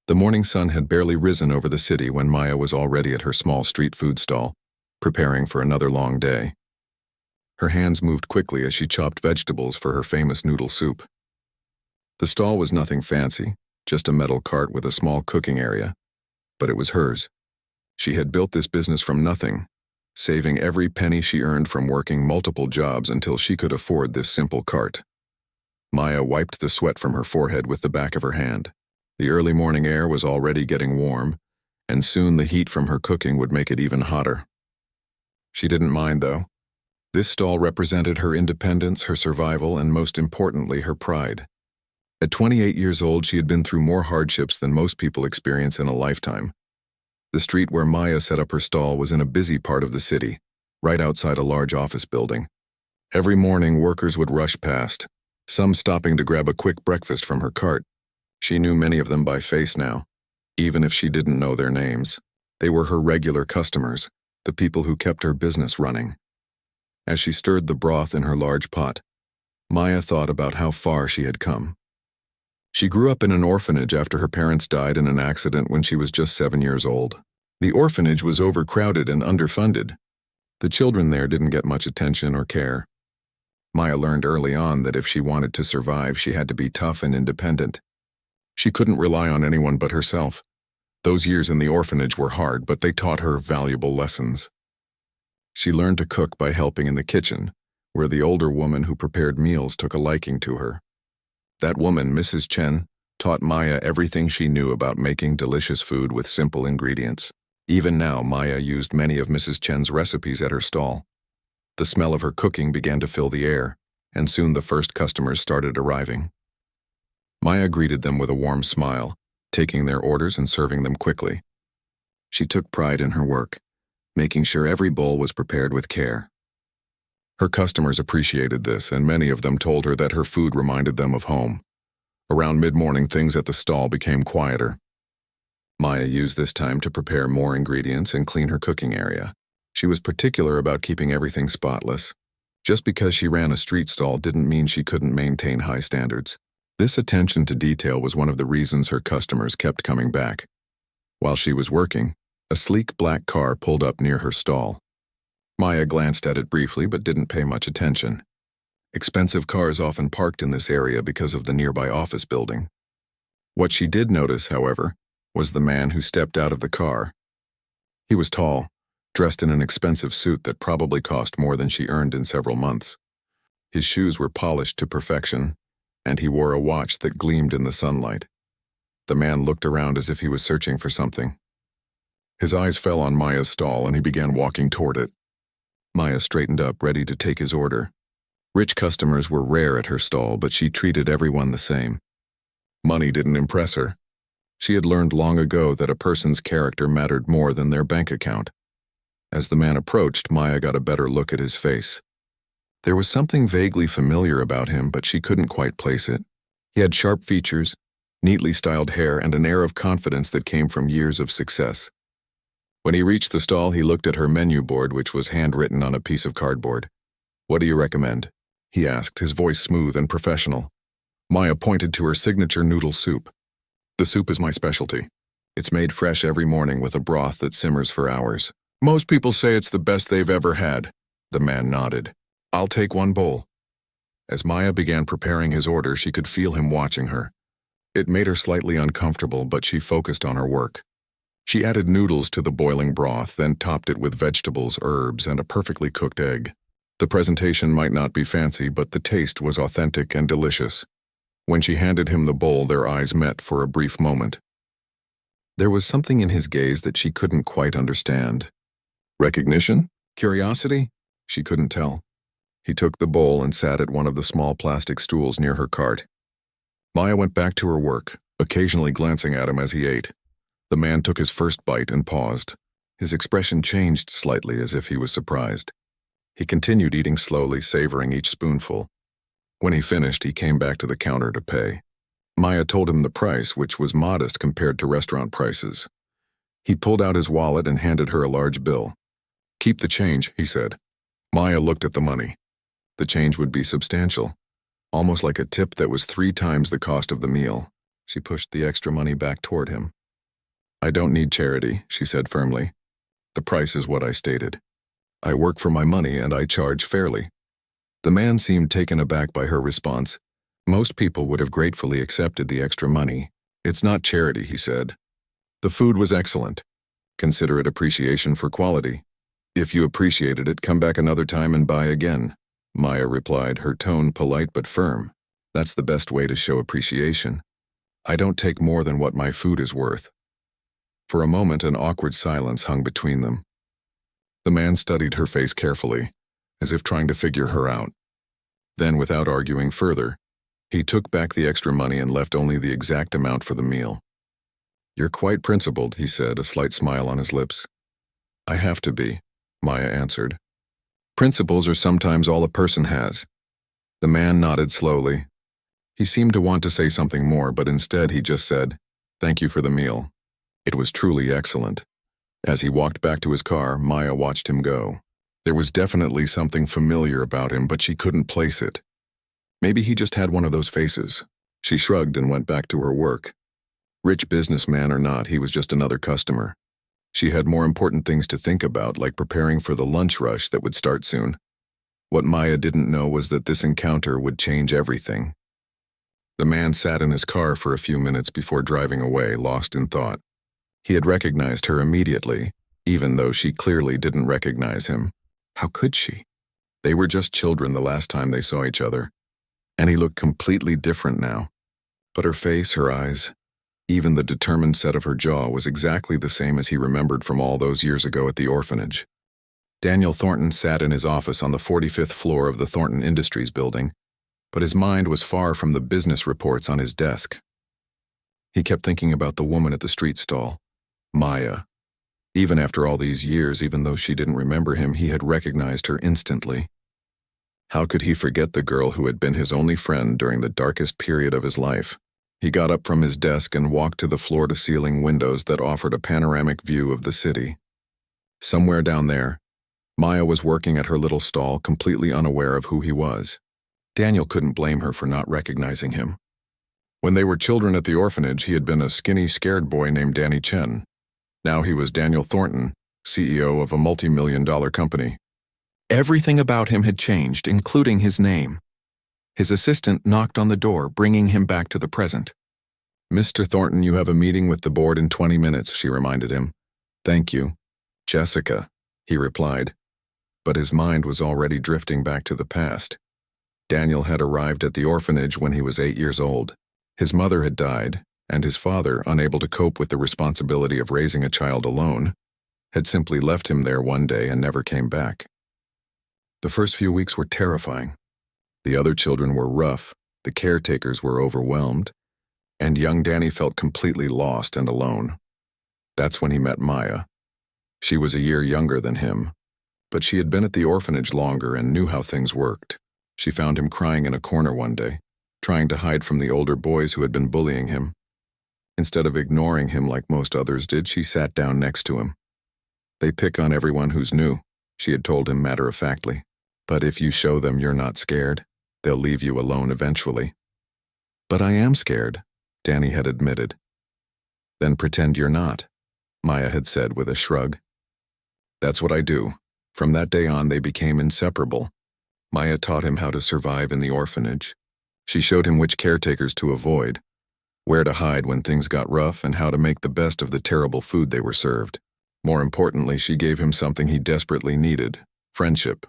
The morning sun had barely risen over the city when Maya was already at her small street food stall, preparing for another long day. Her hands moved quickly as she chopped vegetables for her famous noodle soup. The stall was nothing fancy, just a metal cart with a small cooking area, but it was hers. She had built this business from nothing, saving every penny she earned from working multiple jobs until she could afford this simple cart. Maya wiped the sweat from her forehead with the back of her hand. The early morning air was already getting warm, and soon the heat from her cooking would make it even hotter. She didn't mind, though. This stall represented her independence, her survival, and most importantly, her pride. At 28 years old, she had been through more hardships than most people experience in a lifetime. The street where Maya set up her stall was in a busy part of the city, right outside a large office building. Every morning, workers would rush past, some stopping to grab a quick breakfast from her cart. She knew many of them by face now, even if she didn't know their names. They were her regular customers, the people who kept her business running. As she stirred the broth in her large pot, Maya thought about how far she had come. She grew up in an orphanage after her parents died in an accident when she was just 7 years old. The orphanage was overcrowded and underfunded. The children there didn't get much attention or care. Maya learned early on that if she wanted to survive, she had to be tough and independent. She couldn't rely on anyone but herself. Those years in the orphanage were hard, but they taught her valuable lessons. She learned to cook by helping in the kitchen, where the older woman who prepared meals took a liking to her. That woman, Mrs. Chen, taught Maya everything she knew about making delicious food with simple ingredients. Even now, Maya used many of Mrs. Chen's recipes at her stall. The smell of her cooking began to fill the air, and soon the first customers started arriving. Maya greeted them with a warm smile, taking their orders and serving them quickly. She took pride in her work, making sure every bowl was prepared with care. Her customers appreciated this, and many of them told her that her food reminded them of home. Around mid-morning, things at the stall became quieter. Maya used this time to prepare more ingredients and clean her cooking area. She was particular about keeping everything spotless. Just because she ran a street stall didn't mean she couldn't maintain high standards. This attention to detail was one of the reasons her customers kept coming back. While she was working, a sleek black car pulled up near her stall. Maya glanced at it briefly but didn't pay much attention. Expensive cars often parked in this area because of the nearby office building. What she did notice, however, was the man who stepped out of the car. He was tall, dressed in an expensive suit that probably cost more than she earned in several months. His shoes were polished to perfection, and he wore a watch that gleamed in the sunlight. The man looked around as if he was searching for something. His eyes fell on Maya's stall and he began walking toward it. Maya straightened up, ready to take his order. Rich customers were rare at her stall, but she treated everyone the same. Money didn't impress her. She had learned long ago that a person's character mattered more than their bank account. As the man approached, Maya got a better look at his face. There was something vaguely familiar about him, but she couldn't quite place it. He had sharp features, neatly styled hair, and an air of confidence that came from years of success. When he reached the stall, he looked at her menu board, which was handwritten on a piece of cardboard. "What do you recommend?" he asked, his voice smooth and professional. Maya pointed to her signature noodle soup. "The soup is my specialty. It's made fresh every morning with a broth that simmers for hours. Most people say it's the best they've ever had." The man nodded. "I'll take one bowl." As Maya began preparing his order, she could feel him watching her. It made her slightly uncomfortable, but she focused on her work. She added noodles to the boiling broth, then topped it with vegetables, herbs, and a perfectly cooked egg. The presentation might not be fancy, but the taste was authentic and delicious. When she handed him the bowl, their eyes met for a brief moment. There was something in his gaze that she couldn't quite understand. Recognition? Curiosity? She couldn't tell. He took the bowl and sat at one of the small plastic stools near her cart. Maya went back to her work, occasionally glancing at him as he ate. The man took his first bite and paused. His expression changed slightly, as if he was surprised. He continued eating slowly, savoring each spoonful. When he finished, he came back to the counter to pay. Maya told him the price, which was modest compared to restaurant prices. He pulled out his wallet and handed her a large bill. "Keep the change," he said. Maya looked at the money. The change would be substantial, almost like a tip that was 3 times the cost of the meal. She pushed the extra money back toward him. I don't need charity, she said firmly. The price is what I stated. I work for my money and I charge fairly. The man seemed taken aback by her response. Most people would have gratefully accepted the extra money. It's not charity, he said. The food was excellent. Consider it appreciation for quality. If you appreciated it, come back another time and buy again, Maya replied, her tone polite but firm. That's the best way to show appreciation. I don't take more than what my food is worth. For a moment, an awkward silence hung between them. The man studied her face carefully, as if trying to figure her out. Then, without arguing further, he took back the extra money and left only the exact amount for the meal. You're quite principled, he said, a slight smile on his lips. I have to be, Maya answered. Principles are sometimes all a person has. The man nodded slowly. He seemed to want to say something more, but instead he just said, Thank you for the meal. It was truly excellent. As he walked back to his car, Maya watched him go. There was definitely something familiar about him, but she couldn't place it. Maybe he just had one of those faces. She shrugged and went back to her work. Rich businessman or not, he was just another customer. She had more important things to think about, like preparing for the lunch rush that would start soon. What Maya didn't know was that this encounter would change everything. The man sat in his car for a few minutes before driving away, lost in thought. He had recognized her immediately, even though she clearly didn't recognize him. How could she? They were just children the last time they saw each other, and he looked completely different now. But her face, her eyes, even the determined set of her jaw was exactly the same as he remembered from all those years ago at the orphanage. Daniel Thornton sat in his office on the 45th floor of the Thornton Industries building, but his mind was far from the business reports on his desk. He kept thinking about the woman at the street stall, Maya. Even after all these years, even though she didn't remember him, he had recognized her instantly. How could he forget the girl who had been his only friend during the darkest period of his life? He got up from his desk and walked to the floor-to-ceiling windows that offered a panoramic view of the city. Somewhere down there, Maya was working at her little stall, completely unaware of who he was. Daniel couldn't blame her for not recognizing him. When they were children at the orphanage, he had been a skinny, scared boy named Danny Chen. Now he was Daniel Thornton, CEO of a multi-million-dollar company. Everything about him had changed, including his name. His assistant knocked on the door, bringing him back to the present. Mr. Thornton, you have a meeting with the board in 20 minutes, she reminded him. Thank you. Jessica, he replied. But his mind was already drifting back to the past. Daniel had arrived at the orphanage when he was 8 years old. His mother had died, and his father, unable to cope with the responsibility of raising a child alone, had simply left him there one day and never came back. The first few weeks were terrifying. The other children were rough, the caretakers were overwhelmed, and young Danny felt completely lost and alone. That's when he met Maya. She was a year younger than him, but she had been at the orphanage longer and knew how things worked. She found him crying in a corner one day, trying to hide from the older boys who had been bullying him. Instead of ignoring him like most others did, she sat down next to him. They pick on everyone who's new, she had told him matter-of-factly. But if you show them you're not scared, they'll leave you alone eventually. But I am scared, Danny had admitted. Then pretend you're not, Maya had said with a shrug. That's what I do. From that day on, they became inseparable. Maya taught him how to survive in the orphanage. She showed him which caretakers to avoid, where to hide when things got rough, and how to make the best of the terrible food they were served. More importantly, she gave him something he desperately needed, friendship.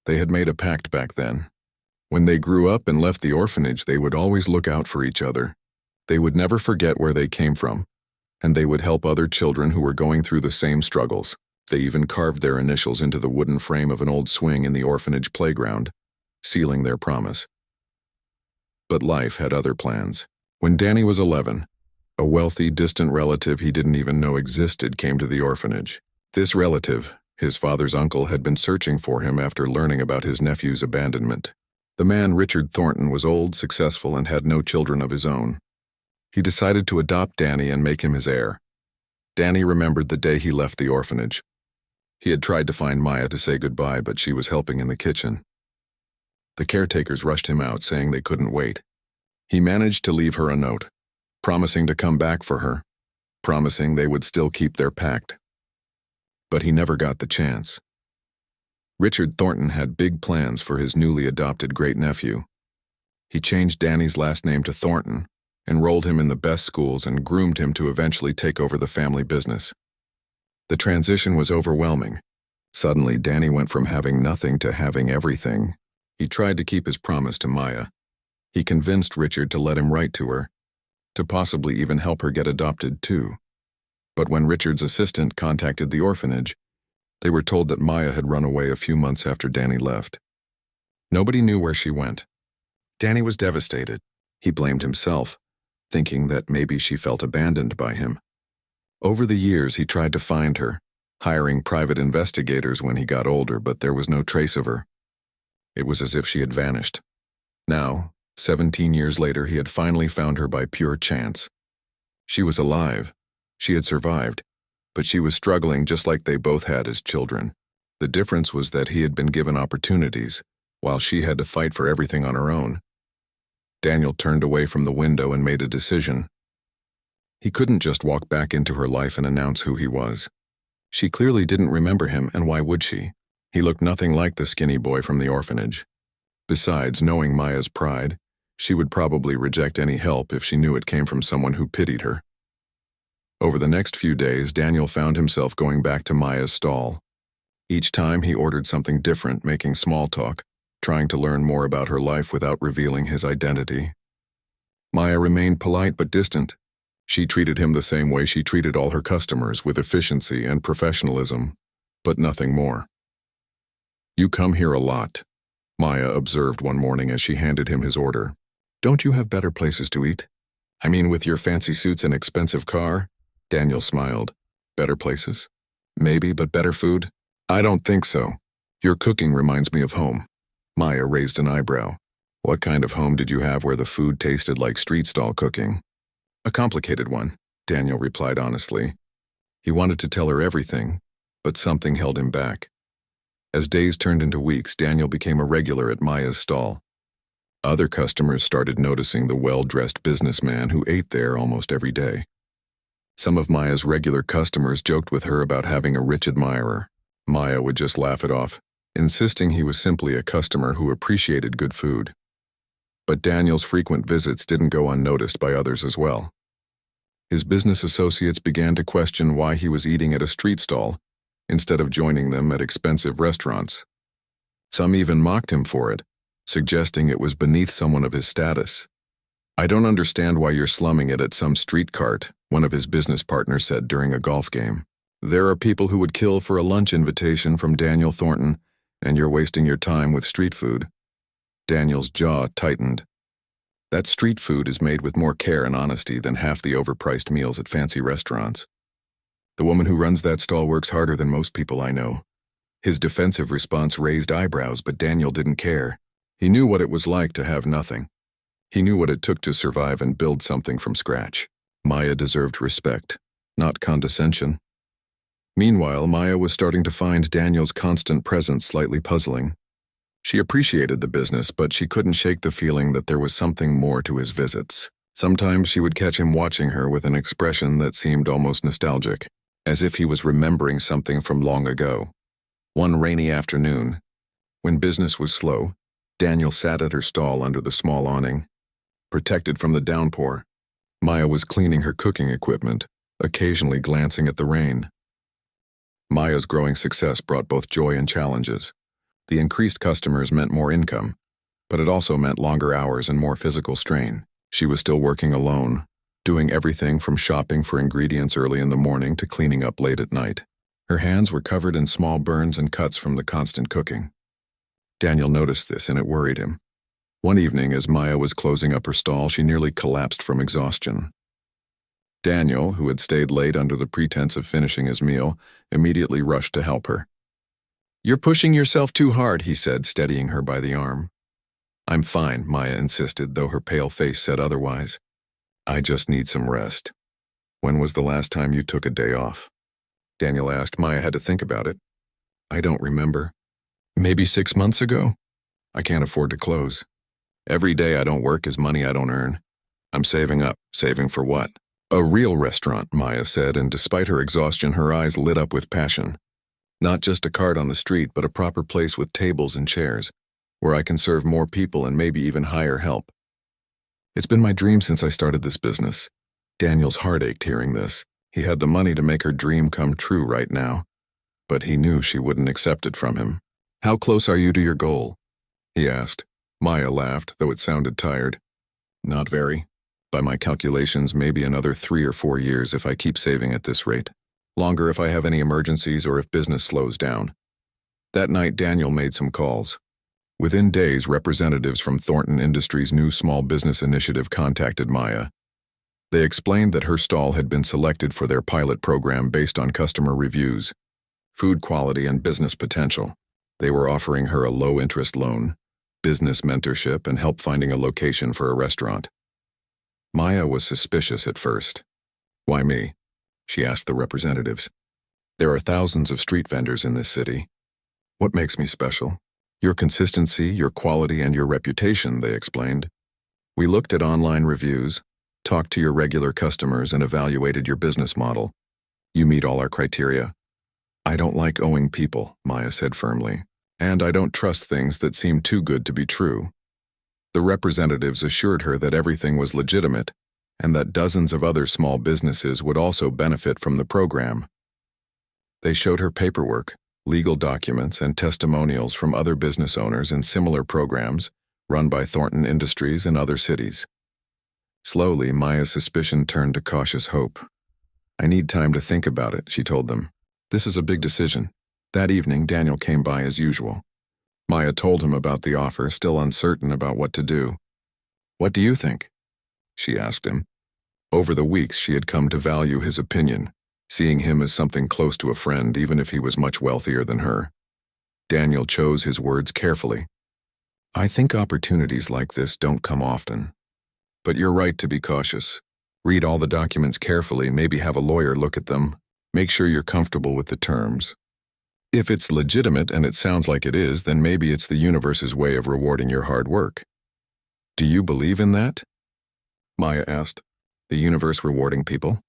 They had made a pact back then. When they grew up and left the orphanage, they would always look out for each other. They would never forget where they came from, and they would help other children who were going through the same struggles. They even carved their initials into the wooden frame of an old swing in the orphanage playground, sealing their promise. But life had other plans. When Danny was 11, a wealthy, distant relative he didn't even know existed came to the orphanage. This relative, his father's uncle, had been searching for him after learning about his nephew's abandonment. The man, Richard Thornton, was old, successful, and had no children of his own. He decided to adopt Danny and make him his heir. Danny remembered the day he left the orphanage. He had tried to find Maya to say goodbye, but she was helping in the kitchen. The caretakers rushed him out, saying they couldn't wait. He managed to leave her a note, promising to come back for her. promising they would still keep their pact. But he never got the chance. Richard Thornton had big plans for his newly adopted great-nephew. He changed Danny's last name to Thornton, enrolled him in the best schools, and groomed him to eventually take over the family business. The transition was overwhelming. Suddenly, Danny went from having nothing to having everything. He tried to keep his promise to Maya. He convinced Richard to let him write to her, to possibly even help her get adopted too. But when Richard's assistant contacted the orphanage, they were told that Maya had run away a few months after Danny left. Nobody knew where she went. Danny was devastated. He blamed himself, thinking that maybe she felt abandoned by him. Over the years, he tried to find her, hiring private investigators when he got older, but there was no trace of her. It was as if she had vanished. Now, 17 years later, he had finally found her by pure chance. She was alive. She had survived, but she was struggling just like they both had as children. The difference was that he had been given opportunities, while she had to fight for everything on her own. Daniel turned away from the window and made a decision. He couldn't just walk back into her life and announce who he was. She clearly didn't remember him, and why would she? He looked nothing like the skinny boy from the orphanage. Besides, knowing Maya's pride, she would probably reject any help if she knew it came from someone who pitied her. Over the next few days, Daniel found himself going back to Maya's stall. Each time he ordered something different, making small talk, trying to learn more about her life without revealing his identity. Maya remained polite but distant. She treated him the same way she treated all her customers, with efficiency and professionalism, but nothing more. "You come here a lot," Maya observed one morning as she handed him his order. "Don't you have better places to eat? I mean, with your fancy suits and expensive car?" Daniel smiled. "Better places? Maybe, but better food? I don't think so. Your cooking reminds me of home." Maya raised an eyebrow. "What kind of home did you have where the food tasted like street stall cooking?" "A complicated one," Daniel replied honestly. He wanted to tell her everything, but something held him back. As days turned into weeks, Daniel became a regular at Maya's stall. Other customers started noticing the well-dressed businessman who ate there almost every day. Some of Maya's regular customers joked with her about having a rich admirer. Maya would just laugh it off, insisting he was simply a customer who appreciated good food. But Daniel's frequent visits didn't go unnoticed by others as well. His business associates began to question why he was eating at a street stall instead of joining them at expensive restaurants. Some even mocked him for it, suggesting it was beneath someone of his status. "I don't understand why you're slumming it at some street cart," one of his business partners said during a golf game. "There are people who would kill for a lunch invitation from Daniel Thornton, and you're wasting your time with street food." Daniel's jaw tightened. That street food is made with more care and honesty than half the overpriced meals at fancy restaurants. "The woman who runs that stall works harder than most people I know." His defensive response raised eyebrows, but Daniel didn't care. He knew what it was like to have nothing. He knew what it took to survive and build something from scratch. Maya deserved respect, not condescension. Meanwhile, Maya was starting to find Daniel's constant presence slightly puzzling. She appreciated the business, but she couldn't shake the feeling that there was something more to his visits. Sometimes she would catch him watching her with an expression that seemed almost nostalgic, as if he was remembering something from long ago. One rainy afternoon, when business was slow, Daniel sat at her stall under the small awning. Protected from the downpour, Maya was cleaning her cooking equipment, occasionally glancing at the rain. Maya's growing success brought both joy and challenges. The increased customers meant more income, but it also meant longer hours and more physical strain. She was still working alone, doing everything from shopping for ingredients early in the morning to cleaning up late at night. Her hands were covered in small burns and cuts from the constant cooking. Daniel noticed this, and it worried him. One evening, as Maya was closing up her stall, she nearly collapsed from exhaustion. Daniel, who had stayed late under the pretense of finishing his meal, immediately rushed to help her. "You're pushing yourself too hard," he said, steadying her by the arm. "I'm fine," Maya insisted, though her pale face said otherwise. "I just need some rest." "When was the last time you took a day off?" Daniel asked. Maya had to think about it. "I don't remember. Maybe 6 months ago? I can't afford to close. Every day I don't work is money I don't earn. I'm saving up." "Saving for what?" A real restaurant, Maya said, and despite her exhaustion, her eyes lit up with passion. Not just a cart on the street, but a proper place with tables and chairs, where I can serve more people and maybe even hire help. It's been my dream since I started this business. Daniel's heart ached hearing this. He had the money to make her dream come true right now, but he knew she wouldn't accept it from him. How close are you to your goal? He asked. Maya laughed, though it sounded tired. Not very. By my calculations, maybe another 3 or 4 years if I keep saving at this rate. Longer if I have any emergencies or if business slows down. That night, Daniel made some calls. Within days, representatives from Thornton Industries' new small business initiative contacted Maya. They explained that her stall had been selected for their pilot program based on customer reviews, food quality, and business potential. They were offering her a low-interest loan, business mentorship, and help finding a location for a restaurant. Maya was suspicious at first. Why me? She asked the representatives. There are thousands of street vendors in this city. What makes me special? Your consistency, your quality, and your reputation, they explained. We looked at online reviews, talked to your regular customers, and evaluated your business model. You meet all our criteria. I don't like owing people, Maya said firmly, and I don't trust things that seem too good to be true. The representatives assured her that everything was legitimate and that dozens of other small businesses would also benefit from the program. They showed her paperwork, legal documents, and testimonials from other business owners in similar programs run by Thornton Industries and other cities. Slowly, Maya's suspicion turned to cautious hope. I need time to think about it, she told them. This is a big decision. That evening, Daniel came by as usual. Maya told him about the offer, still uncertain about what to do. What do you think? She asked him. Over the weeks, she had come to value his opinion, seeing him as something close to a friend, even if he was much wealthier than her. Daniel chose his words carefully. I think opportunities like this don't come often. But you're right to be cautious. Read all the documents carefully, maybe have a lawyer look at them. Make sure you're comfortable with the terms. If it's legitimate and it sounds like it is, then maybe it's the universe's way of rewarding your hard work. Do you believe in that? Maya asked. The universe rewarding people?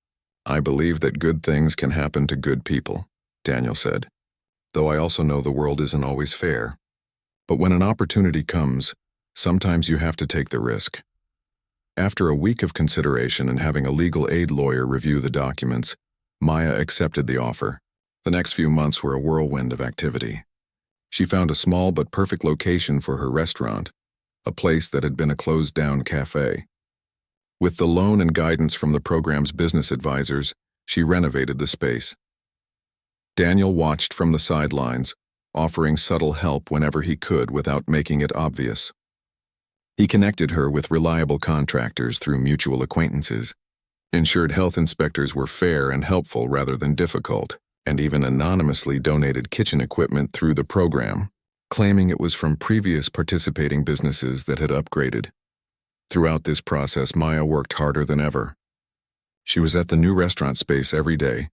I believe that good things can happen to good people, Daniel said. Though I also know the world isn't always fair. But when an opportunity comes, sometimes you have to take the risk. After a week of consideration and having a legal aid lawyer review the documents, Maya accepted the offer. The next few months were a whirlwind of activity. She found a small but perfect location for her restaurant, a place that had been a closed-down cafe. With the loan and guidance from the program's business advisors, she renovated the space. Daniel watched from the sidelines, offering subtle help whenever he could without making it obvious. He connected her with reliable contractors through mutual acquaintances, ensured health inspectors were fair and helpful rather than difficult, and even anonymously donated kitchen equipment through the program, claiming it was from previous participating businesses that had upgraded. Throughout this process, Maya worked harder than ever. She was at the new restaurant space every day,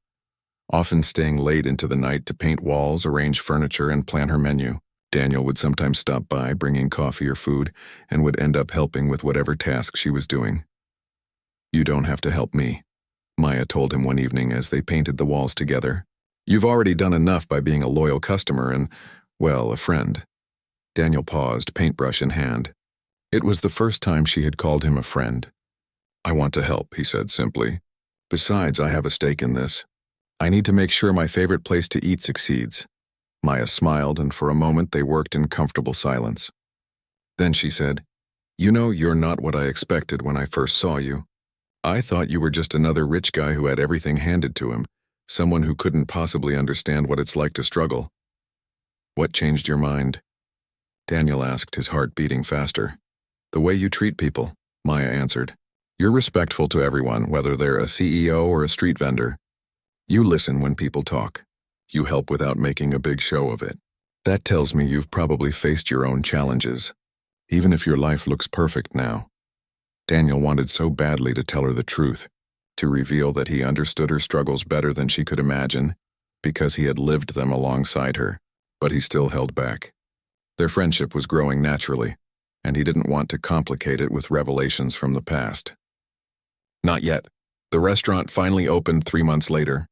often staying late into the night to paint walls, arrange furniture, and plan her menu. Daniel would sometimes stop by, bringing coffee or food, and would end up helping with whatever task she was doing. You don't have to help me, Maya told him one evening as they painted the walls together. You've already done enough by being a loyal customer and, well, a friend. Daniel paused, paintbrush in hand. It was the first time she had called him a friend. I want to help, he said simply. Besides, I have a stake in this. I need to make sure my favorite place to eat succeeds. Maya smiled, and for a moment they worked in comfortable silence. Then she said, You know, you're not what I expected when I first saw you. I thought you were just another rich guy who had everything handed to him, someone who couldn't possibly understand what it's like to struggle. What changed your mind? Daniel asked, his heart beating faster. The way you treat people, Maya answered. You're respectful to everyone, whether they're a CEO or a street vendor. You listen when people talk. You help without making a big show of it. That tells me you've probably faced your own challenges, even if your life looks perfect now. Daniel wanted so badly to tell her the truth, to reveal that he understood her struggles better than she could imagine, because he had lived them alongside her, but he still held back. Their friendship was growing naturally, and he didn't want to complicate it with revelations from the past. Not yet, The restaurant finally opened 3 months later.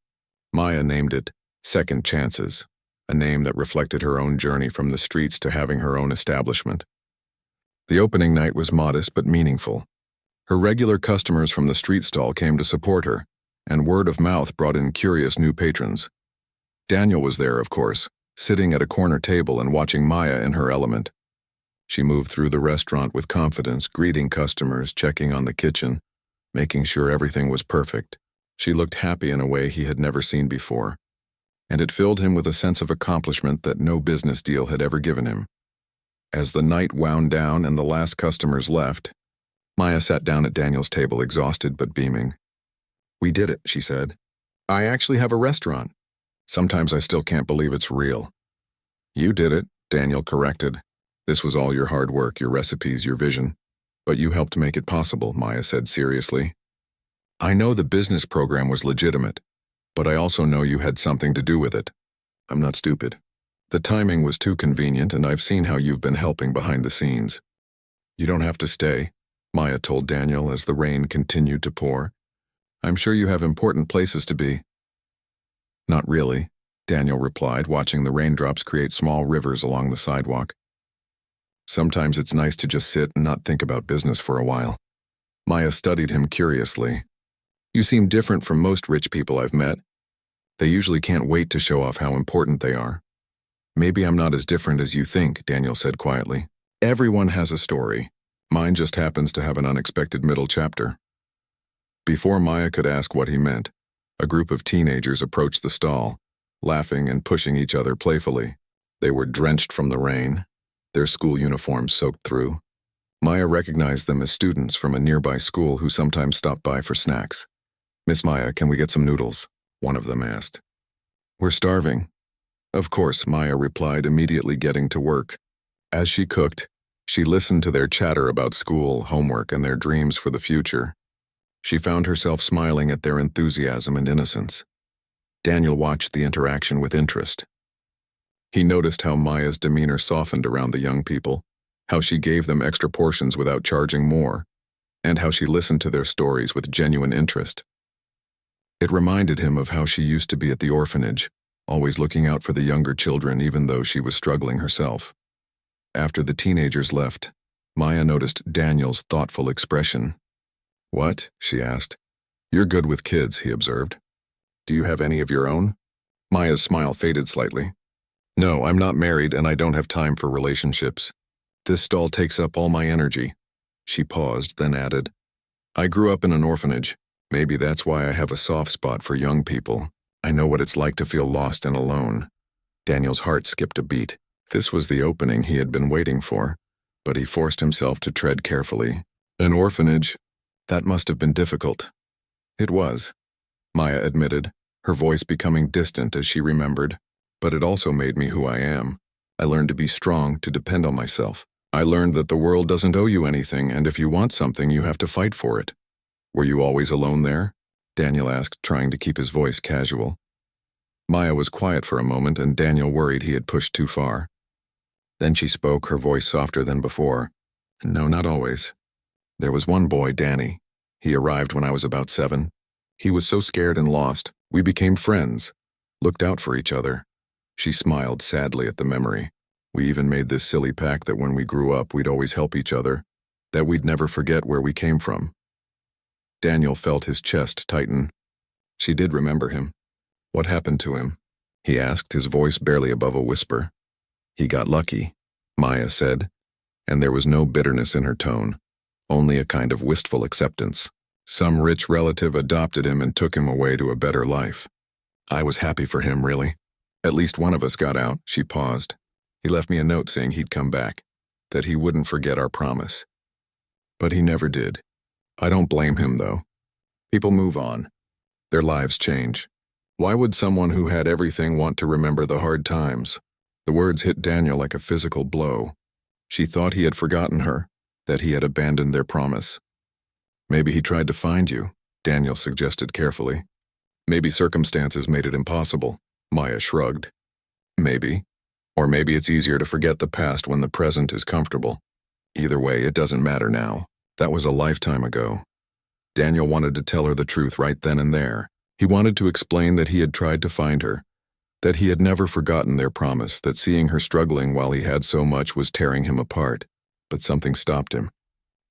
Maya named it Second Chances, a name that reflected her own journey from the streets to having her own establishment. The opening night was modest but meaningful. Her regular customers from the street stall came to support her, and word of mouth brought in curious new patrons. Daniel was there, of course, sitting at a corner table and watching Maya in her element. She moved through the restaurant with confidence, greeting customers, checking on the kitchen, making sure everything was perfect. She looked happy in a way he had never seen before, and it filled him with a sense of accomplishment that no business deal had ever given him. As the night wound down and the last customers left, Maya sat down at Daniel's table, exhausted but beaming. "We did it," she said. "I actually have a restaurant. Sometimes I still can't believe it's real." "You did it," Daniel corrected. "This was all your hard work, your recipes, your vision. But you helped make it possible," Maya said seriously. "I know the business program was legitimate, but I also know you had something to do with it. I'm not stupid. The timing was too convenient, and I've seen how you've been helping behind the scenes." "You don't have to stay," Maya told Daniel as the rain continued to pour. "I'm sure you have important places to be." "Not really," Daniel replied, watching the raindrops create small rivers along the sidewalk. "Sometimes it's nice to just sit and not think about business for a while." Maya studied him curiously. "You seem different from most rich people I've met. They usually can't wait to show off how important they are." "Maybe I'm not as different as you think," Daniel said quietly. "Everyone has a story. Mine just happens to have an unexpected middle chapter." Before Maya could ask what he meant, a group of teenagers approached the stall, laughing and pushing each other playfully. They were drenched from the rain, their school uniforms soaked through. Maya recognized them as students from a nearby school who sometimes stopped by for snacks. "Miss Maya, can we get some noodles?" one of them asked. "We're starving." "Of course," Maya replied, immediately getting to work. As she cooked, she listened to their chatter about school, homework, and their dreams for the future. She found herself smiling at their enthusiasm and innocence. Daniel watched the interaction with interest. He noticed how Maya's demeanor softened around the young people, how she gave them extra portions without charging more, and how she listened to their stories with genuine interest. It reminded him of how she used to be at the orphanage, always looking out for the younger children even though she was struggling herself. After the teenagers left, Maya noticed Daniel's thoughtful expression. "What?" she asked. "You're good with kids," he observed. "Do you have any of your own?" Maya's smile faded slightly. "No, I'm not married and I don't have time for relationships. This stall takes up all my energy." She paused, then added, "I grew up in an orphanage. Maybe that's why I have a soft spot for young people. I know what it's like to feel lost and alone." Daniel's heart skipped a beat. This was the opening he had been waiting for, but he forced himself to tread carefully. "An orphanage? That must have been difficult." "It was," Maya admitted, her voice becoming distant as she remembered. "But it also made me who I am. I learned to be strong, to depend on myself. I learned that the world doesn't owe you anything, and if you want something, you have to fight for it." "Were you always alone there?" Daniel asked, trying to keep his voice casual. Maya was quiet for a moment, and Daniel worried he had pushed too far. Then she spoke, her voice softer than before. "No, not always. There was one boy, Danny. He arrived when I was about 7. He was so scared and lost. We became friends, looked out for each other." She smiled sadly at the memory. "We even made this silly pact that when we grew up we'd always help each other, that we'd never forget where we came from." Daniel felt his chest tighten. She did remember him. "What happened to him?" he asked, his voice barely above a whisper. "He got lucky," Maya said, and there was no bitterness in her tone, only a kind of wistful acceptance. "Some rich relative adopted him and took him away to a better life. I was happy for him, really. At least one of us got out." She paused. "He left me a note saying he'd come back, that he wouldn't forget our promise. But he never did. I don't blame him, though. People move on. Their lives change. Why would someone who had everything want to remember the hard times?" The words hit Daniel like a physical blow. She thought he had forgotten her, that he had abandoned their promise. "Maybe he tried to find you," Daniel suggested carefully. "Maybe circumstances made it impossible." Maya shrugged. "Maybe. Or maybe it's easier to forget the past when the present is comfortable. Either way, it doesn't matter now. That was a lifetime ago." Daniel wanted to tell her the truth right then and there. He wanted to explain that he had tried to find her, that he had never forgotten their promise, that seeing her struggling while he had so much was tearing him apart. But something stopped him.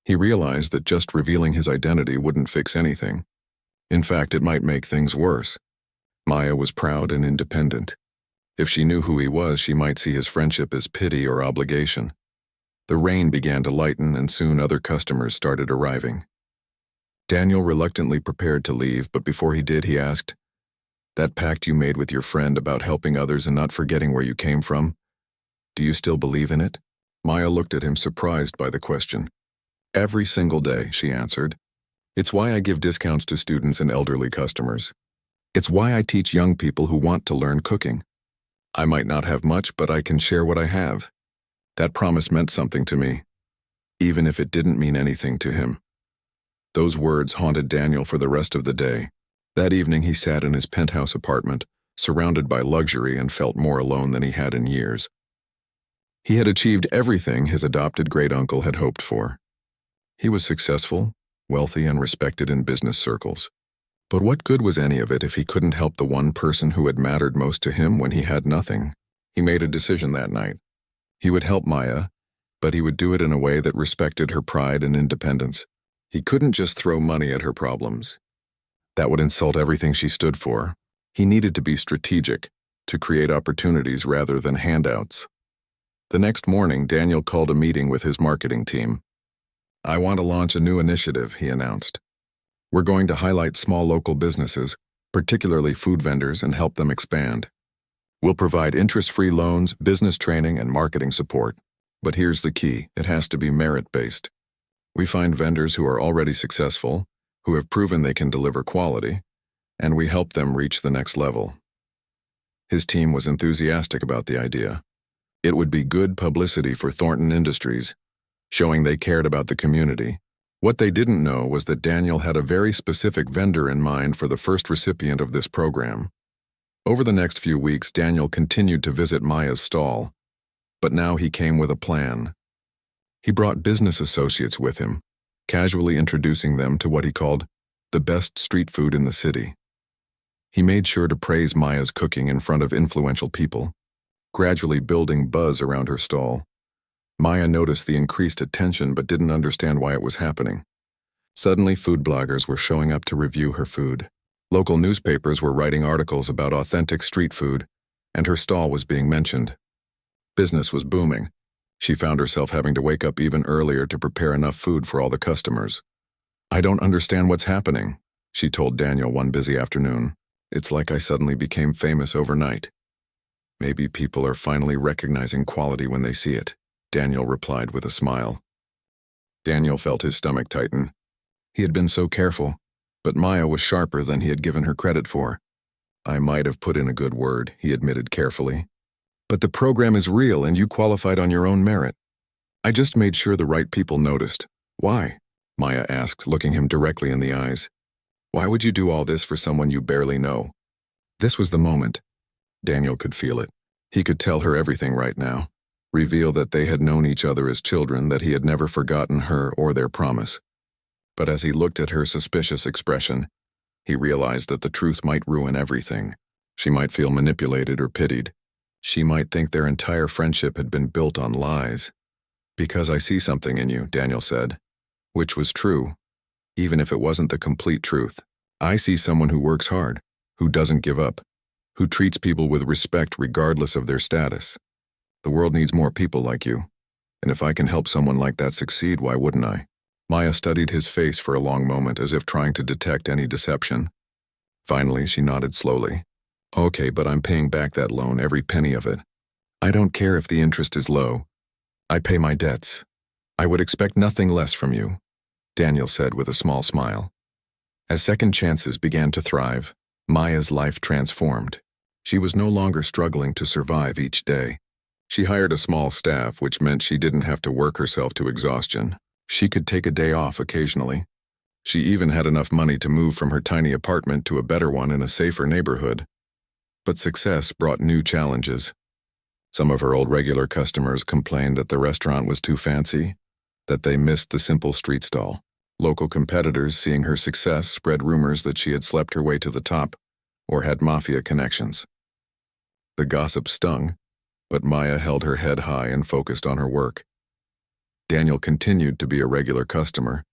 He realized that just revealing his identity wouldn't fix anything. In fact, it might make things worse. Maya was proud and independent. If she knew who he was, she might see his friendship as pity or obligation. The rain began to lighten, and soon other customers started arriving. Daniel reluctantly prepared to leave, but before he did, he asked, "That pact you made with your friend about helping others and not forgetting where you came from, do you still believe in it?" Maya looked at him, surprised by the question. "Every single day," she answered. "It's why I give discounts to students and elderly customers. It's why I teach young people who want to learn cooking. I might not have much, but I can share what I have." That promise meant something to me, even if it didn't mean anything to him. Those words haunted Daniel for the rest of the day. That evening he sat in his penthouse apartment, surrounded by luxury, and felt more alone than he had in years. He had achieved everything his adopted great-uncle had hoped for. He was successful, wealthy, and respected in business circles. But what good was any of it if he couldn't help the one person who had mattered most to him when he had nothing? He made a decision that night. He would help Maya, but he would do it in a way that respected her pride and independence. He couldn't just throw money at her problems. That would insult everything she stood for. He needed to be strategic, to create opportunities rather than handouts. The next morning, Daniel called a meeting with his marketing team. "I want to launch a new initiative," he announced. "We're going to highlight small local businesses, particularly food vendors, and help them expand. We'll provide interest-free loans, business training, and marketing support. But here's the key: it has to be merit-based. We find vendors who are already successful, who have proven they can deliver quality, and we help them reach the next level." His team was enthusiastic about the idea. It would be good publicity for Thornton Industries, showing they cared about the community. What they didn't know was that Daniel had a very specific vendor in mind for the first recipient of this program. Over the next few weeks, Daniel continued to visit Maya's stall, but now he came with a plan. He brought business associates with him, casually introducing them to what he called the best street food in the city. He made sure to praise Maya's cooking in front of influential people, gradually building buzz around her stall. Maya noticed the increased attention but didn't understand why it was happening. Suddenly, food bloggers were showing up to review her food. Local newspapers were writing articles about authentic street food, and her stall was being mentioned. Business was booming. She found herself having to wake up even earlier to prepare enough food for all the customers. "I don't understand what's happening," she told Daniel one busy afternoon. "It's like I suddenly became famous overnight." "Maybe people are finally recognizing quality when they see it," Daniel replied with a smile. Daniel felt his stomach tighten. He had been so careful, but Maya was sharper than he had given her credit for. "I might have put in a good word," he admitted carefully. "But the program is real and you qualified on your own merit. I just made sure the right people noticed." "Why?" Maya asked, looking him directly in the eyes. "Why would you do all this for someone you barely know?" This was the moment. Daniel could feel it. He could tell her everything right now, reveal that they had known each other as children, that he had never forgotten her or their promise. But as he looked at her suspicious expression, he realized that the truth might ruin everything. She might feel manipulated or pitied. She might think their entire friendship had been built on lies. "Because I see something in you," Daniel said, which was true, even if it wasn't the complete truth. "I see someone who works hard, who doesn't give up, who treats people with respect regardless of their status. The world needs more people like you, and if I can help someone like that succeed, why wouldn't I?" Maya studied his face for a long moment, as if trying to detect any deception. Finally, she nodded slowly. "Okay, but I'm paying back that loan, every penny of it. I don't care if the interest is low. I pay my debts. I would expect nothing less from you," Daniel said with a small smile. As second chances began to thrive, Maya's life transformed. She was no longer struggling to survive each day. She hired a small staff, which meant she didn't have to work herself to exhaustion. She could take a day off occasionally. She even had enough money to move from her tiny apartment to a better one in a safer neighborhood. But success brought new challenges. Some of her old regular customers complained that the restaurant was too fancy, that they missed the simple street stall. Local competitors, seeing her success, spread rumors that she had slept her way to the top or had mafia connections. The gossip stung, but Maya held her head high and focused on her work. Daniel continued to be a regular customer,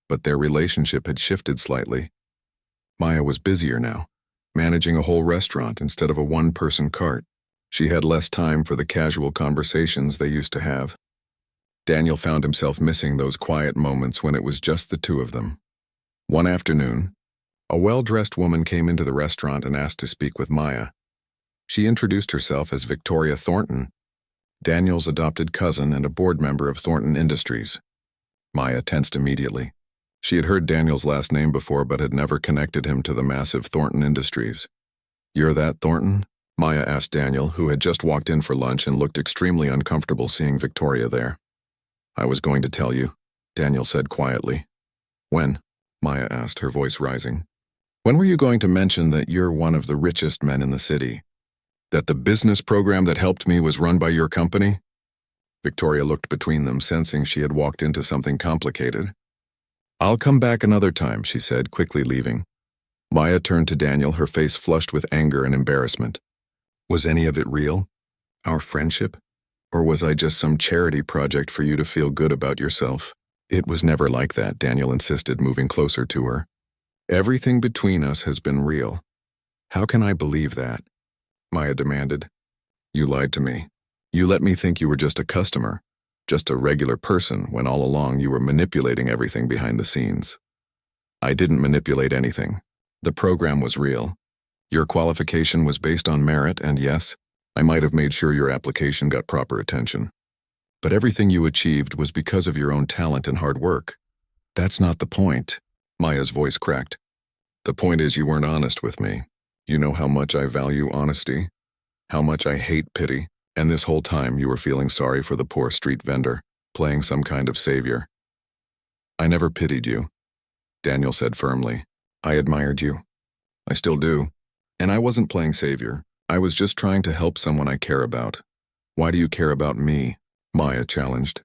but their relationship had shifted slightly. Maya was busier now, managing a whole restaurant instead of a one-person cart. She had less time for the casual conversations they used to have. Daniel found himself missing those quiet moments when it was just the two of them. One afternoon, a well-dressed woman came into the restaurant and asked to speak with Maya. She introduced herself as Victoria Thornton, Daniel's adopted cousin and a board member of Thornton Industries. Maya tensed immediately. She had heard Daniel's last name before but had never connected him to the massive Thornton Industries. "You're that Thornton?" Maya asked Daniel, who had just walked in for lunch and looked extremely uncomfortable seeing Victoria there. "I was going to tell you," Daniel said quietly. "When?" Maya asked, her voice rising. "When were you going to mention that you're one of the richest men in the city? That the business program that helped me was run by your company?" Victoria looked between them, sensing she had walked into something complicated. "I'll come back another time," she said, quickly leaving. Maya turned to Daniel, her face flushed with anger and embarrassment. "Was any of it real? Our friendship? Or was I just some charity project for you to feel good about yourself?" "It was never like that," Daniel insisted, moving closer to her. "Everything between us has been real." "How can I believe that?" Maya demanded. "You lied to me. You let me think you were just a customer, just a regular person, when all along you were manipulating everything behind the scenes." "I didn't manipulate anything. The program was real. Your qualification was based on merit, and yes, I might have made sure your application got proper attention. But everything you achieved was because of your own talent and hard work." "That's not the point." Maya's voice cracked. "The point is you weren't honest with me. You know how much I value honesty, how much I hate pity, and this whole time you were feeling sorry for the poor street vendor, playing some kind of savior." "I never pitied you," Daniel said firmly. "I admired you. I still do. And I wasn't playing savior. I was just trying to help someone I care about." "Why do you care about me?" Maya challenged.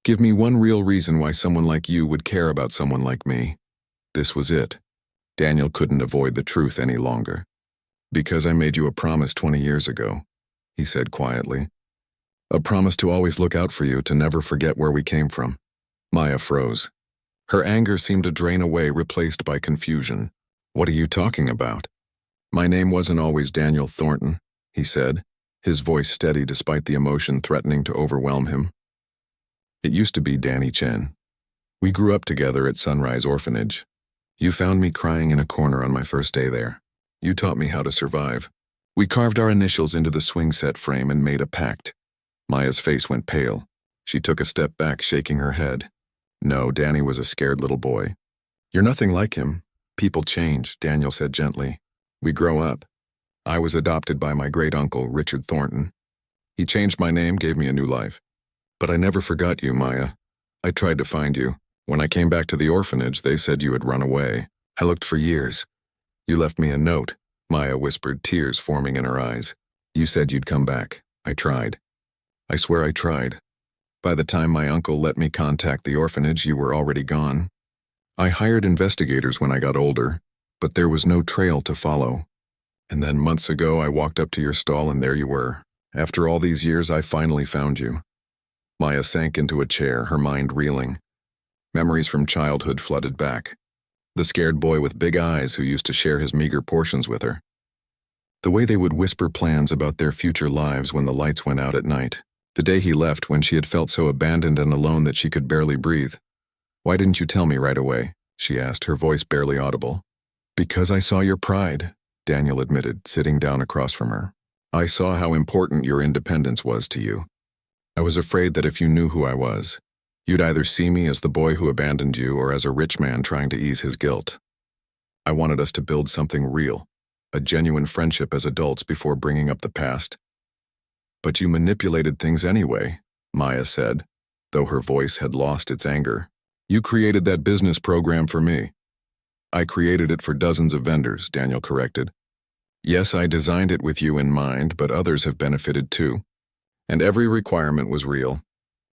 "Give me one real reason why someone like you would care about someone like me." This was it. Daniel couldn't avoid the truth any longer. "Because I made you a promise 20 years ago," he said quietly. "A promise to always look out for you, to never forget where we came from." Maya froze. Her anger seemed to drain away, replaced by confusion. "What are you talking about?" "My name wasn't always Daniel Thornton," he said, his voice steady despite the emotion threatening to overwhelm him. "It used to be Danny Chen. We grew up together at Sunrise Orphanage. You found me crying in a corner on my first day there. You taught me how to survive. We carved our initials into the swing set frame and made a pact." Maya's face went pale. She took a step back, shaking her head. "No, Danny was a scared little boy." "You're nothing like him. People change," Daniel said gently. "We grow up. I was adopted by my great-uncle, Richard Thornton. He changed my name, gave me a new life. But I never forgot you, Maya. I tried to find you. When I came back to the orphanage, they said you had run away. I looked for years. You left me a note," Maya whispered, tears forming in her eyes. "You said you'd come back. I tried. I swear I tried. By the time my uncle let me contact the orphanage, you were already gone. I hired investigators when I got older, but there was no trail to follow. And then months ago, I walked up to your stall and there you were. After all these years, I finally found you." Maya sank into a chair, her mind reeling. Memories from childhood flooded back. The scared boy with big eyes who used to share his meager portions with her. The way they would whisper plans about their future lives when the lights went out at night. The day he left, when she had felt so abandoned and alone that she could barely breathe. "Why didn't you tell me right away?" she asked, her voice barely audible. "Because I saw your pride," Daniel admitted, sitting down across from her. "I saw how important your independence was to you. I was afraid that if you knew who I was, you'd either see me as the boy who abandoned you or as a rich man trying to ease his guilt. I wanted us to build something real, a genuine friendship as adults before bringing up the past." "But you manipulated things anyway," Maya said, though her voice had lost its anger. "You created that business program for me." "I created it for dozens of vendors," Daniel corrected. "Yes, I designed it with you in mind, but others have benefited too. And every requirement was real.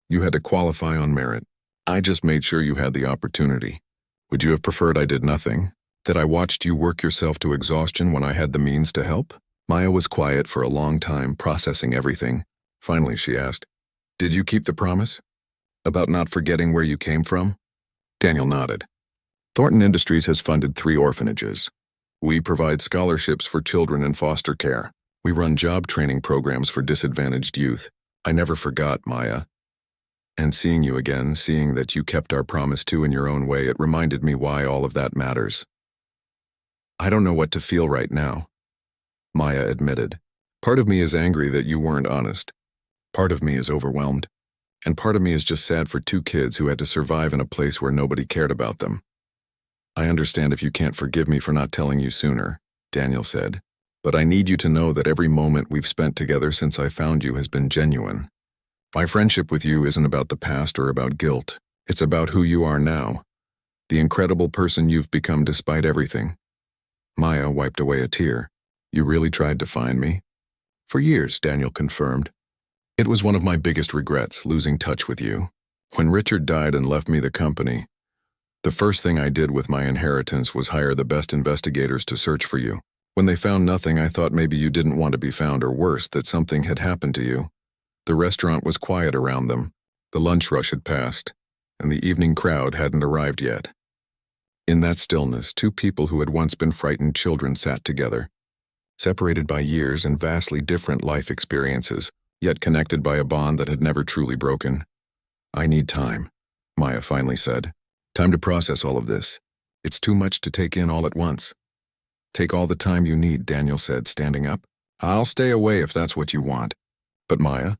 You had to qualify on merit. I just made sure you had the opportunity. Would you have preferred I did nothing? That I watched you work yourself to exhaustion when I had the means to help? Maya was quiet for a long time, processing everything. Finally, she asked, "Did you keep the promise? About not forgetting where you came from?" Daniel nodded. "Thornton Industries has funded 3 orphanages. We provide scholarships for children in foster care. We run job training programs for disadvantaged youth. I never forgot, Maya. And seeing you again, seeing that you kept our promise too in your own way, it reminded me why all of that matters." "I don't know what to feel right now," Maya admitted. "Part of me is angry that you weren't honest. Part of me is overwhelmed. And part of me is just sad for 2 kids who had to survive in a place where nobody cared about them." "I understand if you can't forgive me for not telling you sooner," Daniel said. "But I need you to know that every moment we've spent together since I found you has been genuine. My friendship with you isn't about the past or about guilt. It's about who you are now. The incredible person you've become despite everything." Maya wiped away a tear. "You really tried to find me?" "For years," Daniel confirmed. "It was one of my biggest regrets, losing touch with you. When Richard died and left me the company, the first thing I did with my inheritance was hire the best investigators to search for you. When they found nothing, I thought maybe you didn't want to be found, or worse, that something had happened to you. The restaurant was quiet around them. The lunch rush had passed, and the evening crowd hadn't arrived yet. In that stillness, 2 people who had once been frightened children sat together, separated by years and vastly different life experiences, yet connected by a bond that had never truly broken. "I need time," Maya finally said. "Time to process all of this. It's too much to take in all at once." "Take all the time you need," Daniel said, standing up. "I'll stay away if that's what you want. But Maya,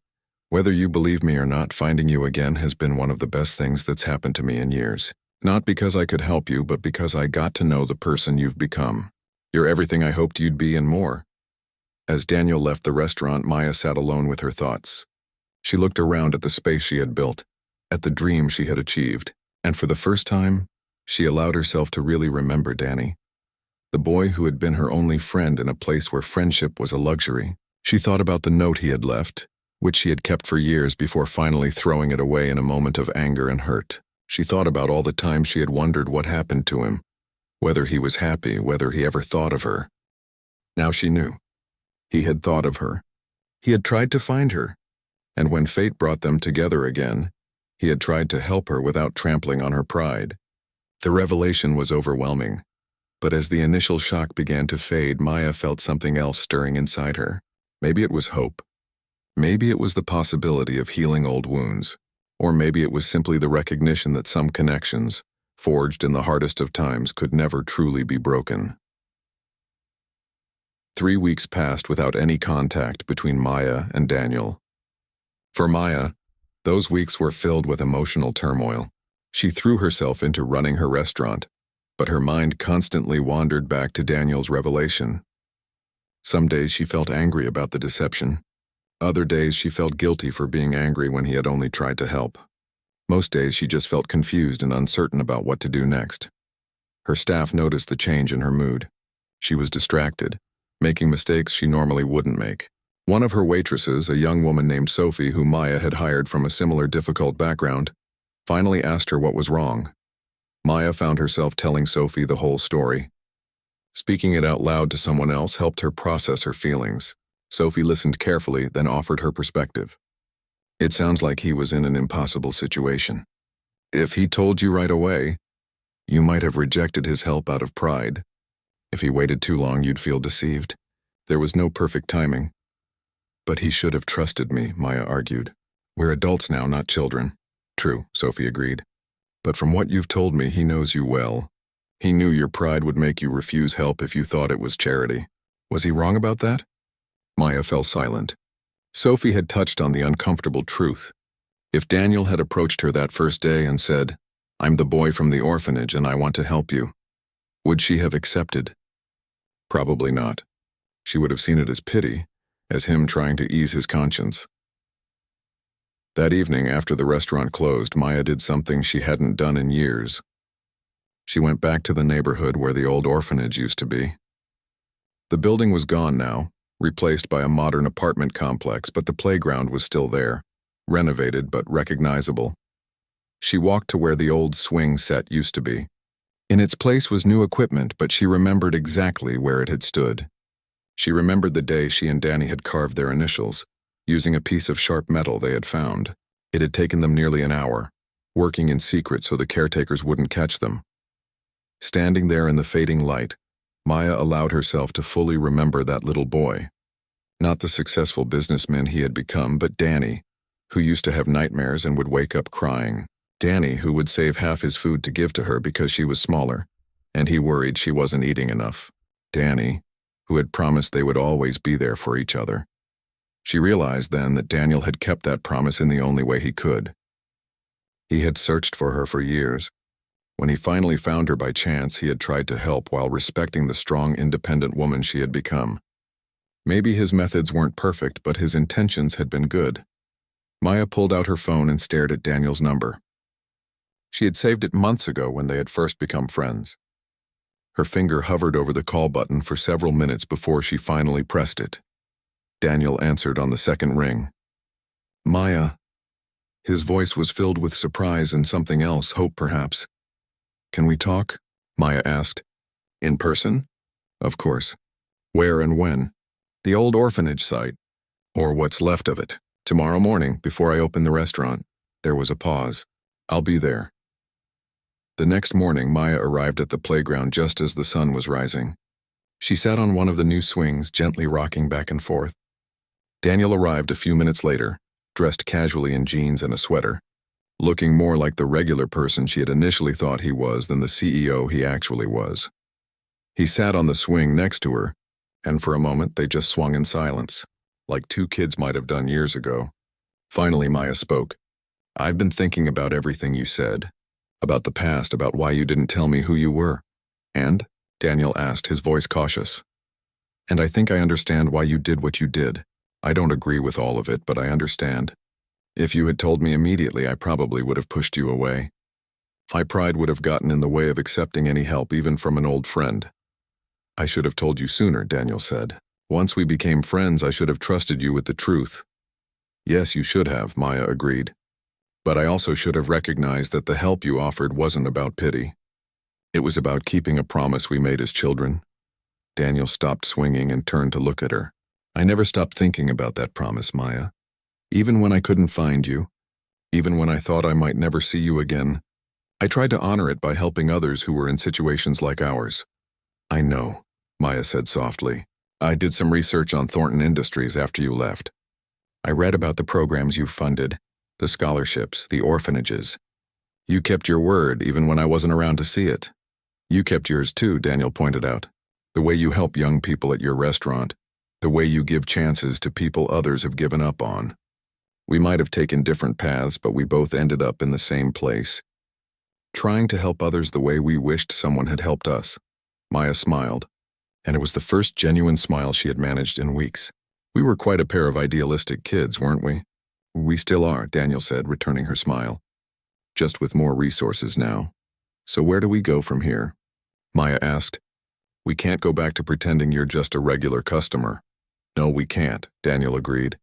whether you believe me or not, finding you again has been one of the best things that's happened to me in years. Not because I could help you, but because I got to know the person you've become. You're everything I hoped you'd be and more." As Daniel left the restaurant, Maya sat alone with her thoughts. She looked around at the space she had built, at the dream she had achieved, and for the first time, she allowed herself to really remember Danny, the boy who had been her only friend in a place where friendship was a luxury. She thought about the note he had left, which she had kept for years before finally throwing it away in a moment of anger and hurt. She thought about all the times she had wondered what happened to him, whether he was happy, whether he ever thought of her. Now she knew. He had thought of her. He had tried to find her, and when fate brought them together again, he had tried to help her without trampling on her pride. The revelation was overwhelming, but as the initial shock began to fade, Maya felt something else stirring inside her. Maybe it was hope. Maybe it was the possibility of healing old wounds. Or maybe it was simply the recognition that some connections, forged in the hardest of times, could never truly be broken. 3 weeks passed without any contact between Maya and Daniel. For Maya, those weeks were filled with emotional turmoil. She threw herself into running her restaurant, but her mind constantly wandered back to Daniel's revelation. Some days she felt angry about the deception. Other days she felt guilty for being angry when he had only tried to help. Most days she just felt confused and uncertain about what to do next. Her staff noticed the change in her mood. She was distracted, making mistakes she normally wouldn't make. One of her waitresses, a young woman named Sophie who Maya had hired from a similar difficult background, finally asked her what was wrong. Maya found herself telling Sophie the whole story. Speaking it out loud to someone else helped her process her feelings. Sophie listened carefully, then offered her perspective. "It sounds like he was in an impossible situation. If he told you right away, you might have rejected his help out of pride. If he waited too long, you'd feel deceived. There was no perfect timing." "But he should have trusted me," Maya argued. "We're adults now, not children." "True," Sophie agreed. "But from what you've told me, he knows you well. He knew your pride would make you refuse help if you thought it was charity. Was he wrong about that?" Maya fell silent. Sophie had touched on the uncomfortable truth. If Daniel had approached her that first day and said, "I'm the boy from the orphanage and I want to help you," would she have accepted? Probably not. She would have seen it as pity, as him trying to ease his conscience. That evening, after the restaurant closed, Maya did something she hadn't done in years. She went back to the neighborhood where the old orphanage used to be. The building was gone now, replaced by a modern apartment complex, but the playground was still there, renovated but recognizable. She walked to where the old swing set used to be. In its place was new equipment, but she remembered exactly where it had stood. She remembered the day she and Danny had carved their initials, using a piece of sharp metal they had found. It had taken them nearly an hour, working in secret so the caretakers wouldn't catch them. Standing there in the fading light, Maya allowed herself to fully remember that little boy. Not the successful businessman he had become, but Danny, who used to have nightmares and would wake up crying. Danny, who would save half his food to give to her because she was smaller, and he worried she wasn't eating enough. Danny, who had promised they would always be there for each other. She realized then that Daniel had kept that promise in the only way he could. He had searched for her for years. When he finally found her by chance, he had tried to help while respecting the strong, independent woman she had become. Maybe his methods weren't perfect, but his intentions had been good. Maya pulled out her phone and stared at Daniel's number. She had saved it months ago when they had first become friends. Her finger hovered over the call button for several minutes before she finally pressed it. Daniel answered on the second ring. Maya. His voice was filled with surprise and something else, hope perhaps. Can we talk? Maya asked. In person? Of course. Where and when? The old orphanage site. Or what's left of it. Tomorrow morning, before I open the restaurant. There was a pause. I'll be there. The next morning, Maya arrived at the playground just as the sun was rising. She sat on one of the new swings, gently rocking back and forth. Daniel arrived a few minutes later, dressed casually in jeans and a sweater, looking more like the regular person she had initially thought he was than the CEO he actually was. He sat on the swing next to her, and for a moment they just swung in silence, like two kids might have done years ago. Finally, Maya spoke. I've been thinking about everything you said. About the past, about why you didn't tell me who you were. And? Daniel asked, his voice cautious. And I think I understand why you did what you did. I don't agree with all of it, but I understand. If you had told me immediately, I probably would have pushed you away. My pride would have gotten in the way of accepting any help, even from an old friend. I should have told you sooner, Daniel said. Once we became friends, I should have trusted you with the truth. Yes, you should have, Maya agreed. But I also should have recognized that the help you offered wasn't about pity. It was about keeping a promise we made as children. Daniel stopped swinging and turned to look at her. I never stopped thinking about that promise, Maya. Even when I couldn't find you, even when I thought I might never see you again, I tried to honor it by helping others who were in situations like ours. I know, Maya said softly. I did some research on Thornton Industries after you left. I read about the programs you funded, the scholarships, the orphanages. You kept your word even when I wasn't around to see it. You kept yours too, Daniel pointed out. The way you help young people at your restaurant, the way you give chances to people others have given up on. We might have taken different paths, but we both ended up in the same place. Trying to help others the way we wished someone had helped us. Maya smiled, and it was the first genuine smile she had managed in weeks. We were quite a pair of idealistic kids, weren't we? We still are, Daniel said, returning her smile. Just with more resources now. So where do we go from here? Maya asked. We can't go back to pretending you're just a regular customer. No, we can't, Daniel agreed.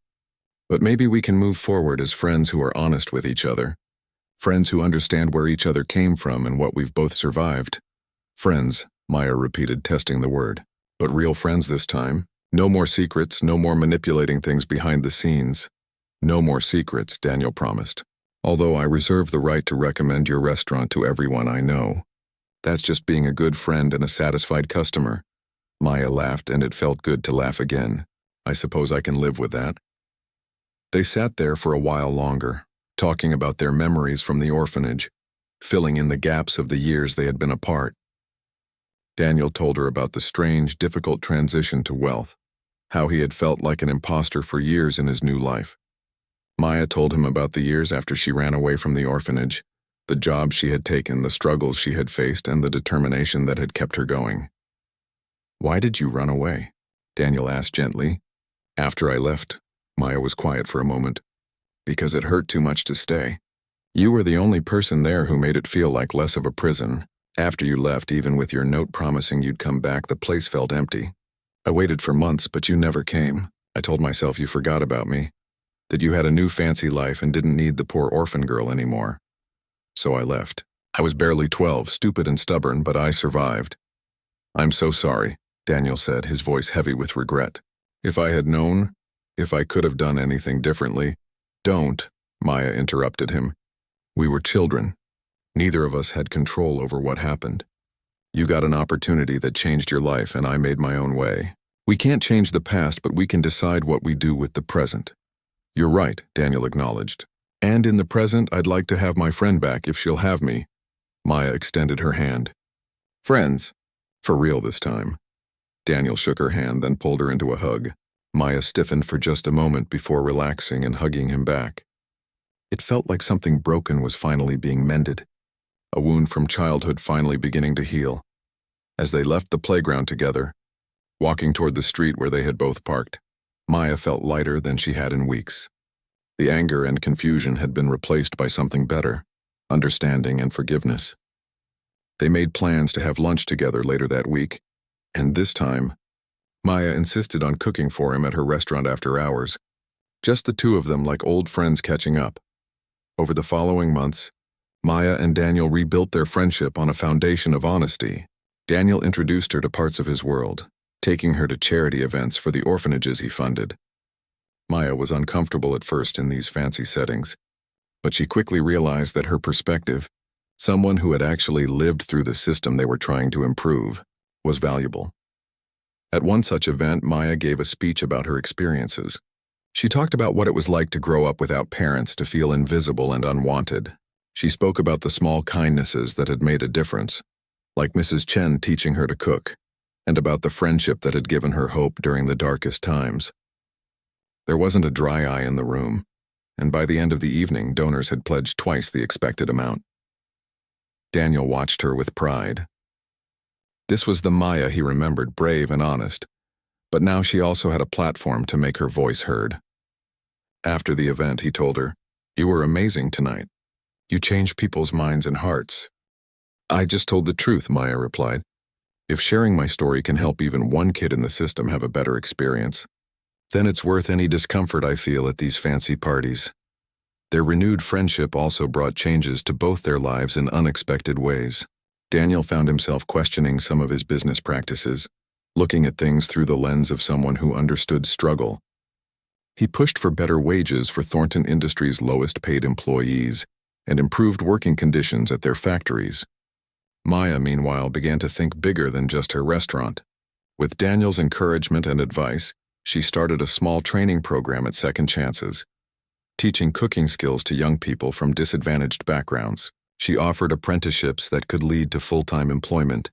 But maybe we can move forward as friends who are honest with each other. Friends who understand where each other came from and what we've both survived. Friends, Maya repeated, testing the word. But real friends this time. No more secrets, no more manipulating things behind the scenes. No more secrets, Daniel promised. Although I reserve the right to recommend your restaurant to everyone I know. That's just being a good friend and a satisfied customer. Maya laughed, and it felt good to laugh again. I suppose I can live with that. They sat there for a while longer, talking about their memories from the orphanage, filling in the gaps of the years they had been apart. Daniel told her about the strange, difficult transition to wealth, how he had felt like an imposter for years in his new life. Maya told him about the years after she ran away from the orphanage, the job she had taken, the struggles she had faced, and the determination that had kept her going. Why did you run away? Daniel asked gently. After I left, Maya was quiet for a moment. Because it hurt too much to stay. You were the only person there who made it feel like less of a prison. After you left, even with your note promising you'd come back, the place felt empty. I waited for months, but you never came. I told myself you forgot about me, that you had a new fancy life and didn't need the poor orphan girl anymore. So I left. I was barely 12, stupid and stubborn, but I survived. I'm so sorry, Daniel said, his voice heavy with regret. If I had known, if I could have done anything differently. Don't, Maya interrupted him. We were children. Neither of us had control over what happened. You got an opportunity that changed your life, and I made my own way. We can't change the past, but we can decide what we do with the present. You're right, Daniel acknowledged. And in the present, I'd like to have my friend back if she'll have me. Maya extended her hand. Friends. For real this time. Daniel shook her hand, then pulled her into a hug. Maya stiffened for just a moment before relaxing and hugging him back. It felt like something broken was finally being mended. A wound from childhood finally beginning to heal. As they left the playground together, walking toward the street where they had both parked, Maya felt lighter than she had in weeks. The anger and confusion had been replaced by something better, understanding and forgiveness. They made plans to have lunch together later that week, and this time, Maya insisted on cooking for him at her restaurant after hours, just the two of them like old friends catching up. Over the following months, Maya and Daniel rebuilt their friendship on a foundation of honesty. Daniel introduced her to parts of his world, taking her to charity events for the orphanages he funded. Maya was uncomfortable at first in these fancy settings, but she quickly realized that her perspective, someone who had actually lived through the system they were trying to improve, was valuable. At one such event, Maya gave a speech about her experiences. She talked about what it was like to grow up without parents, to feel invisible and unwanted. She spoke about the small kindnesses that had made a difference, like Mrs. Chen teaching her to cook, and about the friendship that had given her hope during the darkest times. There wasn't a dry eye in the room, and by the end of the evening, donors had pledged twice the expected amount. Daniel watched her with pride. This was the Maya he remembered, brave and honest, but now she also had a platform to make her voice heard. After the event, he told her, "You were amazing tonight. You changed people's minds and hearts." "I just told the truth," Maya replied. "If sharing my story can help even one kid in the system have a better experience, then it's worth any discomfort I feel at these fancy parties." Their renewed friendship also brought changes to both their lives in unexpected ways. Daniel found himself questioning some of his business practices, looking at things through the lens of someone who understood struggle. He pushed for better wages for Thornton Industries' lowest-paid employees and improved working conditions at their factories. Maya, meanwhile, began to think bigger than just her restaurant. With Daniel's encouragement and advice, she started a small training program at Second Chances, teaching cooking skills to young people from disadvantaged backgrounds. She offered apprenticeships that could lead to full-time employment,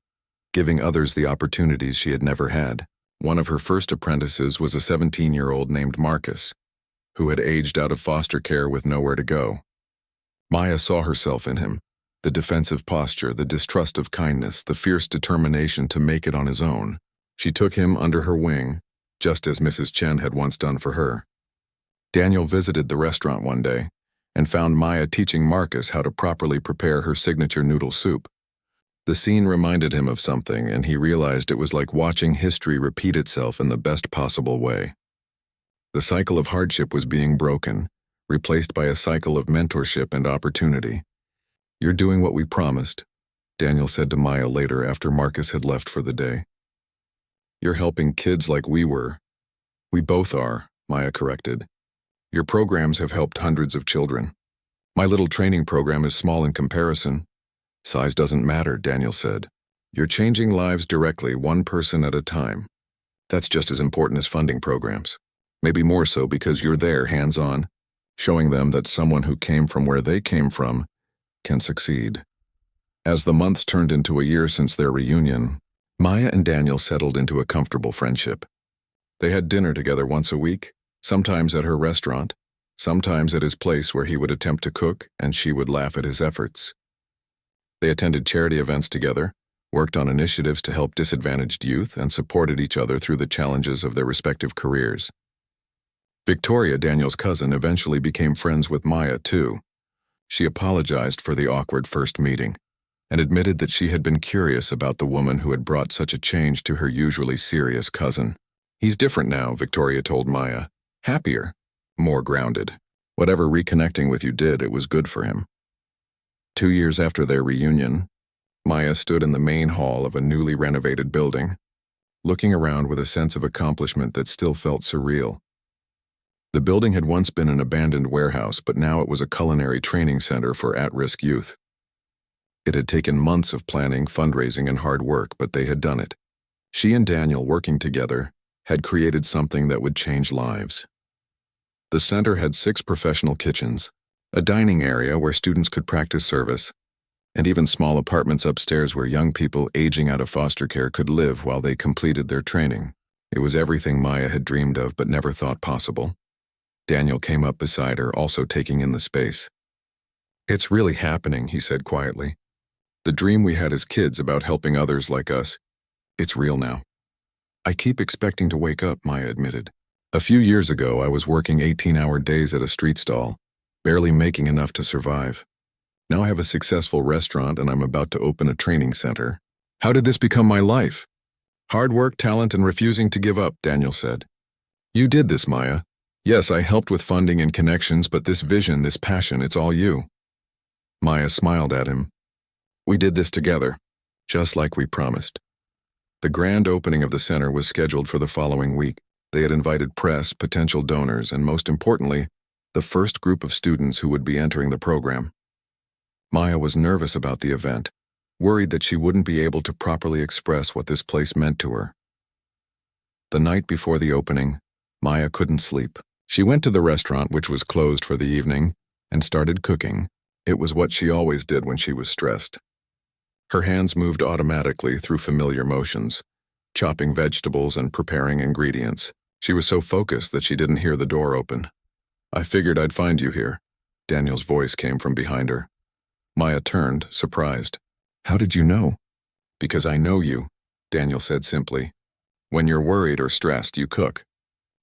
giving others the opportunities she had never had. One of her first apprentices was a 17-year-old named Marcus, who had aged out of foster care with nowhere to go. Maya saw herself in him, the defensive posture, the distrust of kindness, the fierce determination to make it on his own. She took him under her wing, just as Mrs. Chen had once done for her. Daniel visited the restaurant one day and found Maya teaching Marcus how to properly prepare her signature noodle soup. The scene reminded him of something, and he realized it was like watching history repeat itself in the best possible way. The cycle of hardship was being broken, replaced by a cycle of mentorship and opportunity. "You're doing what we promised," Daniel said to Maya later after Marcus had left for the day. "You're helping kids like we were." "We both are," Maya corrected. "Your programs have helped hundreds of children. My little training program is small in comparison." "Size doesn't matter," Daniel said. "You're changing lives directly, one person at a time. That's just as important as funding programs. Maybe more so because you're there, hands-on, showing them that someone who came from where they came from can succeed." As the months turned into a year since their reunion, Maya and Daniel settled into a comfortable friendship. They had dinner together once a week, sometimes at her restaurant, sometimes at his place where he would attempt to cook and she would laugh at his efforts. They attended charity events together, worked on initiatives to help disadvantaged youth, and supported each other through the challenges of their respective careers. Victoria, Daniel's cousin, eventually became friends with Maya, too. She apologized for the awkward first meeting and admitted that she had been curious about the woman who had brought such a change to her usually serious cousin. "He's different now," Victoria told Maya. "Happier, more grounded. Whatever reconnecting with you did, it was good for him." 2 years after their reunion, Maya stood in the main hall of a newly renovated building, looking around with a sense of accomplishment that still felt surreal. The building had once been an abandoned warehouse, but now it was a culinary training center for at-risk youth. It had taken months of planning, fundraising, and hard work, but they had done it. She and Daniel, working together, had created something that would change lives. The center had 6 professional kitchens, a dining area where students could practice service, and even small apartments upstairs where young people aging out of foster care could live while they completed their training. It was everything Maya had dreamed of but never thought possible. Daniel came up beside her, also taking in the space. "It's really happening," he said quietly. "The dream we had as kids about helping others like us, it's real now." "I keep expecting to wake up," Maya admitted. "A few years ago, I was working 18-hour days at a street stall, barely making enough to survive. Now I have a successful restaurant and I'm about to open a training center. How did this become my life?" "Hard work, talent, and refusing to give up," Daniel said. "You did this, Maya. Yes, I helped with funding and connections, but this vision, this passion, it's all you." Maya smiled at him. "We did this together, just like we promised." The grand opening of the center was scheduled for the following week. They had invited press, potential donors, and most importantly, the first group of students who would be entering the program. Maya was nervous about the event, worried that she wouldn't be able to properly express what this place meant to her. The night before the opening, Maya couldn't sleep. She went to the restaurant, which was closed for the evening, and started cooking. It was what she always did when she was stressed. Her hands moved automatically through familiar motions, chopping vegetables and preparing ingredients. She was so focused that she didn't hear the door open. "I figured I'd find you here." Daniel's voice came from behind her. Maya turned, surprised. "How did you know?" "Because I know you," Daniel said simply. "When you're worried or stressed, you cook.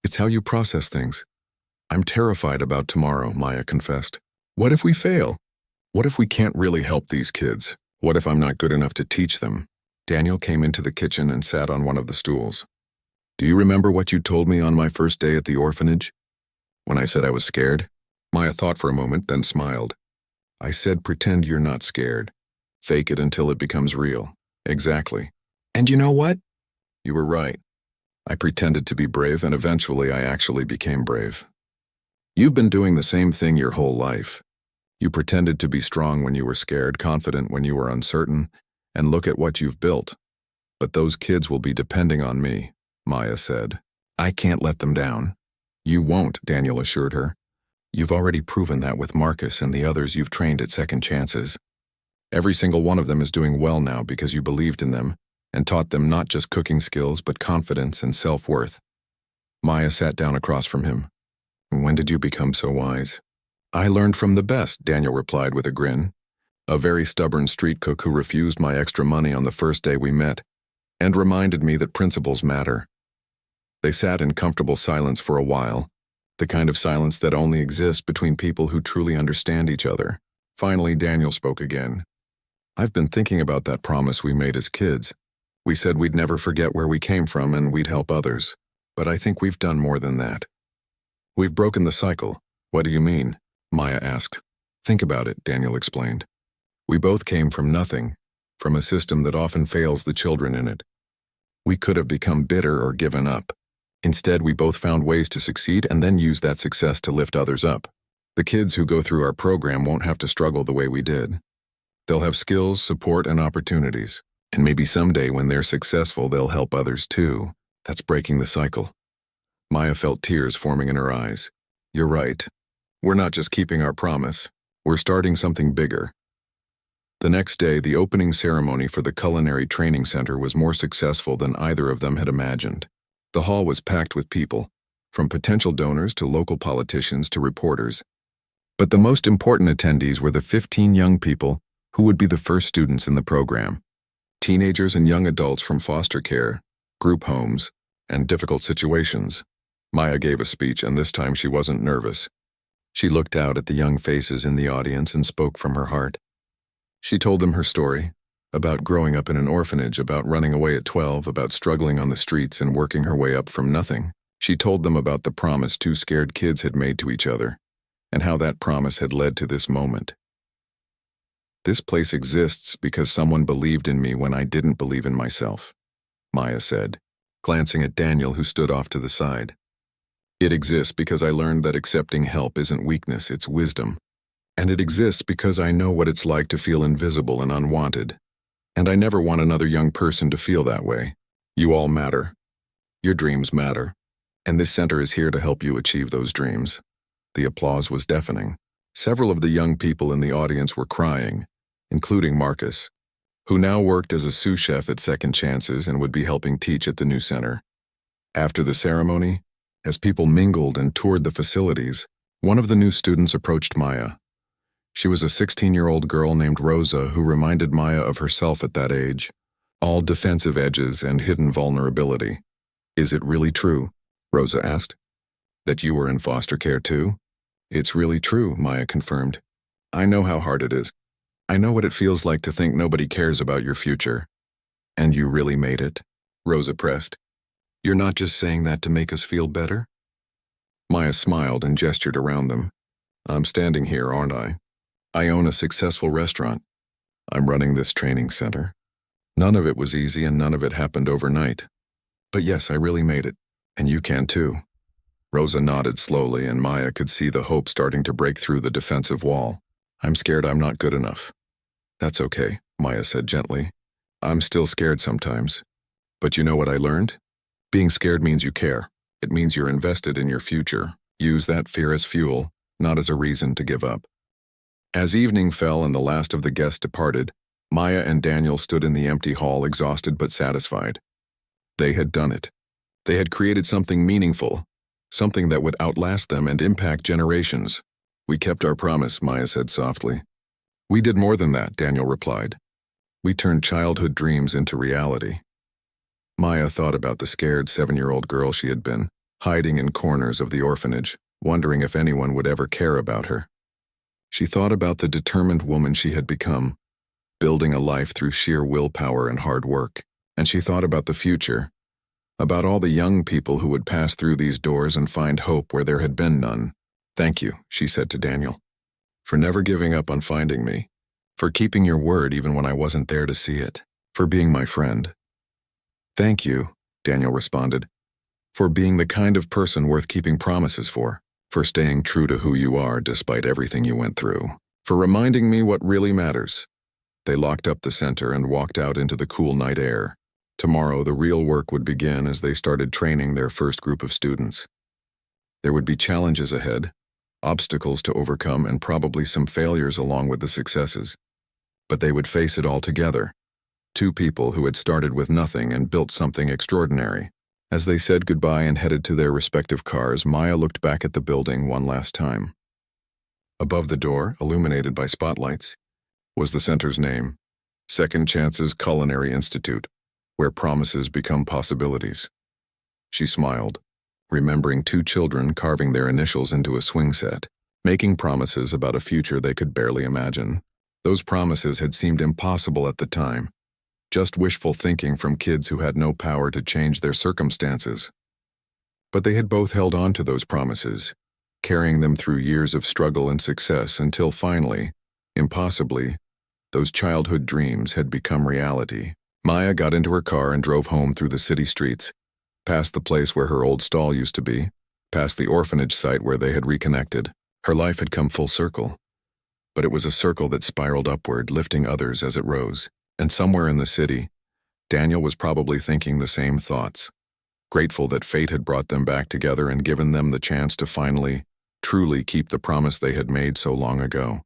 It's how you process things." "I'm terrified about tomorrow," Maya confessed. "What if we fail? What if we can't really help these kids? What if I'm not good enough to teach them?" Daniel came into the kitchen and sat on one of the stools. "Do you remember what you told me on my first day at the orphanage? When I said I was scared?" Maya thought for a moment, then smiled. "I said pretend you're not scared. Fake it until it becomes real." "Exactly. And you know what? You were right. I pretended to be brave, and eventually I actually became brave. You've been doing the same thing your whole life. You pretended to be strong when you were scared, confident when you were uncertain, and look at what you've built. But those kids will be depending on me," Maya said. "I can't let them down." "You won't," Daniel assured her. "You've already proven that with Marcus and the others you've trained at Second Chances. Every single one of them is doing well now because you believed in them and taught them not just cooking skills but confidence and self-worth." Maya sat down across from him. "When did you become so wise?" "I learned from the best," Daniel replied with a grin. "A very stubborn street cook who refused my extra money on the first day we met and reminded me that principles matter." They sat in comfortable silence for a while, the kind of silence that only exists between people who truly understand each other. Finally, Daniel spoke again. "I've been thinking about that promise we made as kids. We said we'd never forget where we came from and we'd help others. But I think we've done more than that. We've broken the cycle." "What do you mean?" Maya asked. "Think about it," Daniel explained. "We both came from nothing, from a system that often fails the children in it. We could have become bitter or given up. Instead, we both found ways to succeed and then used that success to lift others up. The kids who go through our program won't have to struggle the way we did. They'll have skills, support, and opportunities. And maybe someday when they're successful, they'll help others too. That's breaking the cycle." Maya felt tears forming in her eyes. "You're right. We're not just keeping our promise. We're starting something bigger." The next day, the opening ceremony for the Culinary Training Center was more successful than either of them had imagined. The hall was packed with people, from potential donors to local politicians to reporters. But the most important attendees were the 15 young people who would be the first students in the program. Teenagers and young adults from foster care, group homes, and difficult situations. Maya gave a speech, and this time she wasn't nervous. She looked out at the young faces in the audience and spoke from her heart. She told them her story, about growing up in an orphanage, about running away at 12, about struggling on the streets and working her way up from nothing. She told them about the promise 2 scared kids had made to each other, and how that promise had led to this moment. This place exists because someone believed in me when I didn't believe in myself, Maya said, glancing at Daniel, who stood off to the side. It exists because I learned that accepting help isn't weakness, it's wisdom. And it exists because I know what it's like to feel invisible and unwanted. And I never want another young person to feel that way. You all matter. Your dreams matter. And this center is here to help you achieve those dreams. The applause was deafening. Several of the young people in the audience were crying, including Marcus, who now worked as a sous chef at Second Chances and would be helping teach at the new center. After the ceremony, as people mingled and toured the facilities, one of the new students approached Maya. She was a 16-year-old girl named Rosa who reminded Maya of herself at that age, all defensive edges and hidden vulnerability. "Is it really true?" Rosa asked. "That you were in foster care too?" "It's really true," Maya confirmed. "I know how hard it is. I know what it feels like to think nobody cares about your future." "And you really made it?" Rosa pressed. "You're not just saying that to make us feel better?" Maya smiled and gestured around them. "I'm standing here, aren't I? I own a successful restaurant. I'm running this training center. None of it was easy and none of it happened overnight. But yes, I really made it. And you can too." Rosa nodded slowly, and Maya could see the hope starting to break through the defensive wall. "I'm scared I'm not good enough." "That's okay," Maya said gently. "I'm still scared sometimes. But you know what I learned? Being scared means you care. It means you're invested in your future. Use that fear as fuel, not as a reason to give up." As evening fell and the last of the guests departed, Maya and Daniel stood in the empty hall, exhausted but satisfied. They had done it. They had created something meaningful, something that would outlast them and impact generations. "We kept our promise," Maya said softly. "We did more than that," Daniel replied. "We turned childhood dreams into reality." Maya thought about the scared 7-year-old girl she had been, hiding in corners of the orphanage, wondering if anyone would ever care about her. She thought about the determined woman she had become, building a life through sheer willpower and hard work. And she thought about the future, about all the young people who would pass through these doors and find hope where there had been none. "Thank you," she said to Daniel, "for never giving up on finding me, for keeping your word even when I wasn't there to see it, for being my friend." "Thank you," Daniel responded, "for being the kind of person worth keeping promises for staying true to who you are despite everything you went through, for reminding me what really matters." They locked up the center and walked out into the cool night air. Tomorrow, the real work would begin as they started training their first group of students. There would be challenges ahead, obstacles to overcome, and probably some failures along with the successes. But they would face it all together. Two people who had started with nothing and built something extraordinary. As they said goodbye and headed to their respective cars, Maya looked back at the building one last time. Above the door, illuminated by spotlights, was the center's name, Second Chances Culinary Institute, where promises become possibilities. She smiled, remembering 2 children carving their initials into a swing set, making promises about a future they could barely imagine. Those promises had seemed impossible at the time, just wishful thinking from kids who had no power to change their circumstances. But they had both held on to those promises, carrying them through years of struggle and success until finally, impossibly, those childhood dreams had become reality. Maya got into her car and drove home through the city streets, past the place where her old stall used to be, past the orphanage site where they had reconnected. Her life had come full circle. But it was a circle that spiraled upward, lifting others as it rose. And somewhere in the city, Daniel was probably thinking the same thoughts, grateful that fate had brought them back together and given them the chance to finally, truly keep the promise they had made so long ago.